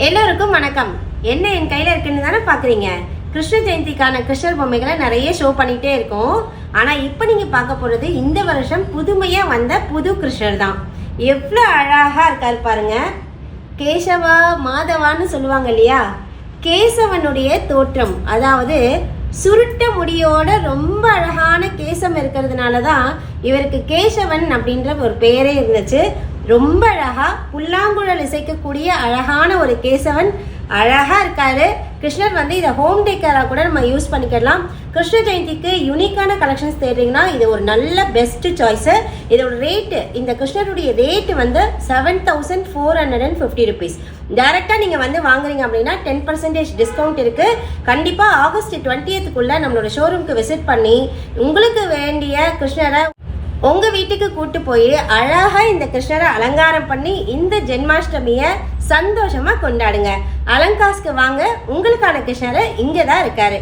எல்லோருக்கும் வணக்கம். என்ன என் கையில் இருக்குன்னு தானே பார்க்குறீங்க. கிருஷ்ண ஜெயந்திக்கான கிருஷ்ணர் பொம்மைகளை நிறைய ஷோ பண்ணிகிட்டே இருக்கோம். ஆனால் இப்போ நீங்கள் பார்க்க போகிறது இந்த வருஷம் புதுமையாக வந்த புது கிருஷ்ணர் தான். எவ்வளோ அழகாக இருக்கார் பாருங்க. கேசவா மாதவான்னு சொல்லுவாங்க இல்லையா, கேசவனுடைய தோற்றம், அதாவது சுருட்ட முடியோட ரொம்ப அழகான கேசம் இருக்கிறதுனால தான் இவருக்கு கேசவன் அப்படின்ற ஒரு பேரே இருந்துச்சு. ரொம்ப அழகா புல்லாங்குழல் இசைக்கக்கூடிய அழகான ஒரு கேசவன் அழகா இருக்காரு. கிருஷ்ணர் வந்து இதை ஹோம் டேக்கராக கூட நம்ம யூஸ் பண்ணிக்கலாம். கிருஷ்ண ஜெயந்திக்கு யூனிக்கான கலெக்ஷன்ஸ் தேடுறீங்கன்னா இது ஒரு நல்ல பெஸ்ட் சாய்ஸு. இதோட ரேட்டு, இந்த கிருஷ்ணருடைய ரேட்டு வந்து 7450 rupees. டைரெக்டாக நீங்கள் வந்து வாங்குறீங்க அப்படின்னா 10% டிஸ்கவுண்ட் இருக்குது. கண்டிப்பாக ஆகஸ்ட் 20th நம்மளோட ஷோரூம்க்கு விசிட் பண்ணி உங்களுக்கு வேண்டிய கிருஷ்ணரை உங்கள் வீட்டுக்கு கூட்டு போய் அழகாக இந்த கிருஷ்ணரை அலங்காரம் பண்ணி இந்த ஜென்மாஷ்டமியை சந்தோஷமாக கொண்டாடுங்க. அலங்காஸ்க்கு வாங்க, உங்களுக்கான கிருஷ்ணரை இங்கே தான் இருக்காரு.